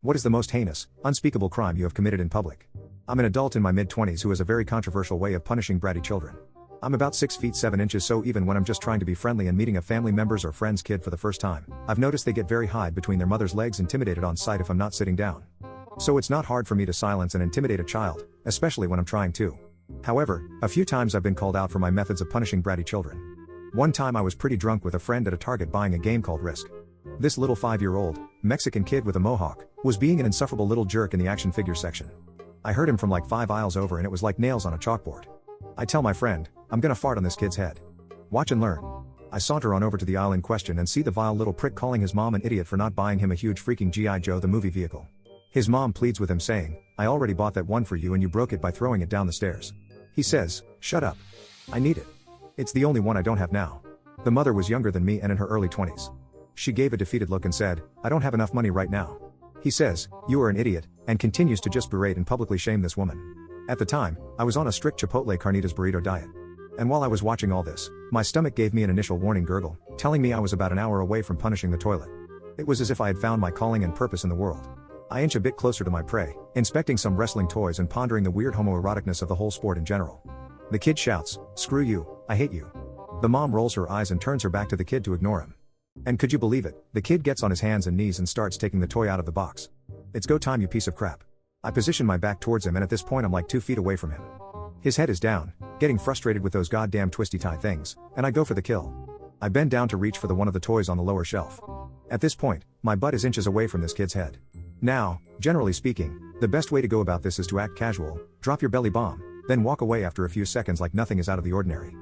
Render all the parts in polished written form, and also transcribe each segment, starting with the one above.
What is the most heinous, unspeakable crime you have committed in public? I'm an adult in my mid-20s who has a very controversial way of punishing bratty children. I'm about 6 feet 7 inches, so even when I'm just trying to be friendly and meeting a family member's or friend's kid for the first time, I've noticed they get very high between their mother's legs, intimidated on sight if I'm not sitting down. So it's not hard for me to silence and intimidate a child, especially when I'm trying to. However, a few times I've been called out for my methods of punishing bratty children. One time I was pretty drunk with a friend at a Target buying a game called Risk. This little 5-year-old, Mexican kid with a mohawk, was being an insufferable little jerk in the action figure section. I heard him from like 5 aisles over and it was like nails on a chalkboard. I tell my friend, I'm gonna fart on this kid's head. Watch and learn. I saunter on over to the aisle in question and see the vile little prick calling his mom an idiot for not buying him a huge freaking G.I. Joe the movie vehicle. His mom pleads with him saying, I already bought that one for you and you broke it by throwing it down the stairs. He says, shut up. I need it. It's the only one I don't have now. The mother was younger than me and in her early 20s. She gave a defeated look and said, I don't have enough money right now. He says, you are an idiot, and continues to just berate and publicly shame this woman. At the time, I was on a strict Chipotle carnitas burrito diet. And while I was watching all this, my stomach gave me an initial warning gurgle, telling me I was about an hour away from punishing the toilet. It was as if I had found my calling and purpose in the world. I inch a bit closer to my prey, inspecting some wrestling toys and pondering the weird homoeroticness of the whole sport in general. The kid shouts, screw you, I hate you. The mom rolls her eyes and turns her back to the kid to ignore him. And could you believe it, the kid gets on his hands and knees and starts taking the toy out of the box. It's go time, you piece of crap. I position my back towards him and at this point I'm like 2 feet away from him. His head is down, getting frustrated with those goddamn twisty tie things, and I go for the kill. I bend down to reach for the one of the toys on the lower shelf. At this point, my butt is inches away from this kid's head. Now, generally speaking, the best way to go about this is to act casual, drop your belly bomb, then walk away after a few seconds like nothing is out of the ordinary.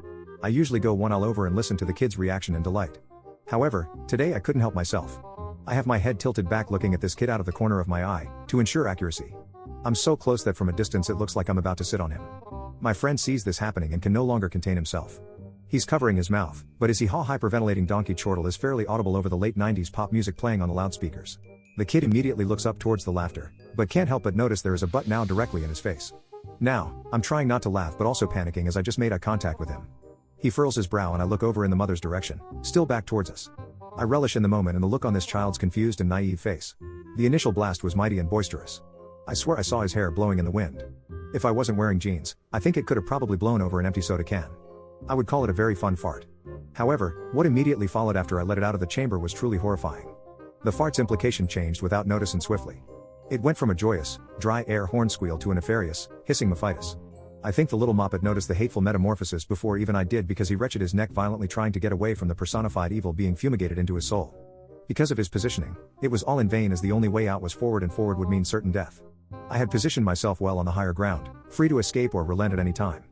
I usually go one aisle over and listen to the kid's reaction and delight. However, today I couldn't help myself. I have my head tilted back looking at this kid out of the corner of my eye, to ensure accuracy. I'm so close that from a distance it looks like I'm about to sit on him. My friend sees this happening and can no longer contain himself. He's covering his mouth, but his hee-haw hyperventilating donkey chortle is fairly audible over the late 90s pop music playing on the loudspeakers. The kid immediately looks up towards the laughter, but can't help but notice there is a butt now directly in his face. Now, I'm trying not to laugh but also panicking as I just made eye contact with him. He furrows his brow and I look over in the mother's direction, still back towards us. I relish in the moment and the look on this child's confused and naive face. The initial blast was mighty and boisterous. I swear I saw his hair blowing in the wind. If I wasn't wearing jeans, I think it could have probably blown over an empty soda can. I would call it a very fun fart. However, what immediately followed after I let it out of the chamber was truly horrifying. The fart's implication changed without notice and swiftly. It went from a joyous, dry air horn squeal to a nefarious, hissing mephitis. I think the little moppet noticed the hateful metamorphosis before even I did because he wretched his neck violently trying to get away from the personified evil being fumigated into his soul. Because of his positioning, it was all in vain as the only way out was forward and forward would mean certain death. I had positioned myself well on the higher ground, free to escape or relent at any time.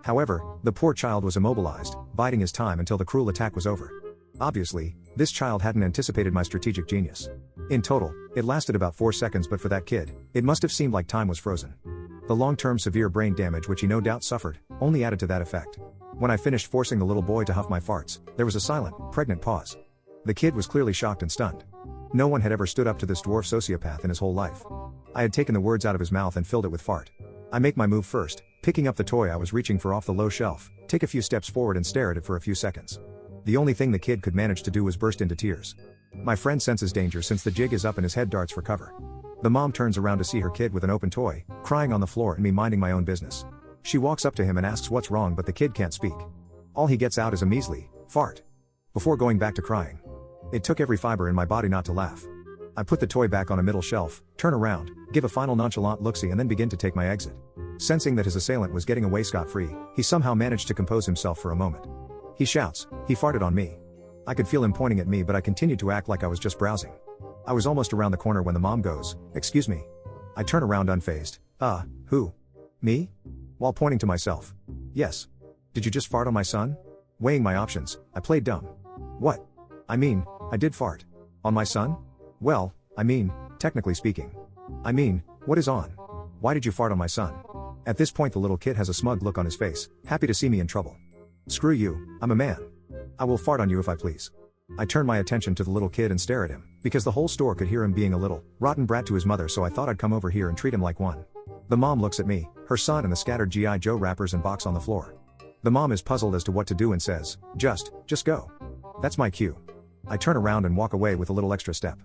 However, the poor child was immobilized, biding his time until the cruel attack was over. Obviously, this child hadn't anticipated my strategic genius. In total, it lasted about 4 seconds, but for that kid, it must have seemed like time was frozen. The long-term severe brain damage which he no doubt suffered, only added to that effect. When I finished forcing the little boy to huff my farts, there was a silent, pregnant pause. The kid was clearly shocked and stunned. No one had ever stood up to this dwarf sociopath in his whole life. I had taken the words out of his mouth and filled it with fart. I make my move first, picking up the toy I was reaching for off the low shelf, take a few steps forward and stare at it for a few seconds. The only thing the kid could manage to do was burst into tears. My friend senses danger since the jig is up and his head darts for cover. The mom turns around to see her kid with an open toy, crying on the floor and me minding my own business. She walks up to him and asks what's wrong, but the kid can't speak. All he gets out is a measly fart before going back to crying. It took every fiber in my body not to laugh. I put the toy back on a middle shelf, turn around, give a final nonchalant look-see and then begin to take my exit. Sensing that his assailant was getting away scot-free, he somehow managed to compose himself for a moment. He shouts, he farted on me. I could feel him pointing at me, but I continued to act like I was just browsing. I was almost around the corner when the mom goes, excuse me. I turn around unfazed. Who? Me? While pointing to myself. Yes. Did you just fart on my son? Weighing my options, I played dumb. What? I mean, I did fart. On my son? Well, I mean, technically speaking. I mean, what is on? Why did you fart on my son? At this point the little kid has a smug look on his face, happy to see me in trouble. Screw you, I'm a man. I will fart on you if I please. I turn my attention to the little kid and stare at him, because the whole store could hear him being a little, rotten brat to his mother, so I thought I'd come over here and treat him like one. The mom looks at me, her son and the scattered G.I. Joe wrappers and box on the floor. The mom is puzzled as to what to do and says, just go. That's my cue. I turn around and walk away with a little extra step.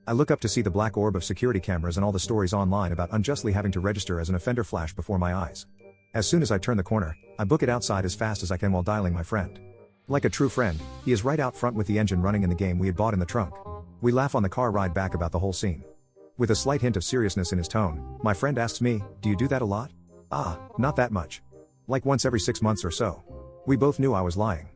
I look up to see the black orb of security cameras and all the stories online about unjustly having to register as an offender flash before my eyes. As soon as I turn the corner, I book it outside as fast as I can while dialing my friend. Like a true friend, he is right out front with the engine running in the game we had bought in the trunk. We laugh on the car ride back about the whole scene. With a slight hint of seriousness in his tone, my friend asks me, "Do you do that a lot?" "Ah, not that much. Like once every 6 months or so." We both knew I was lying.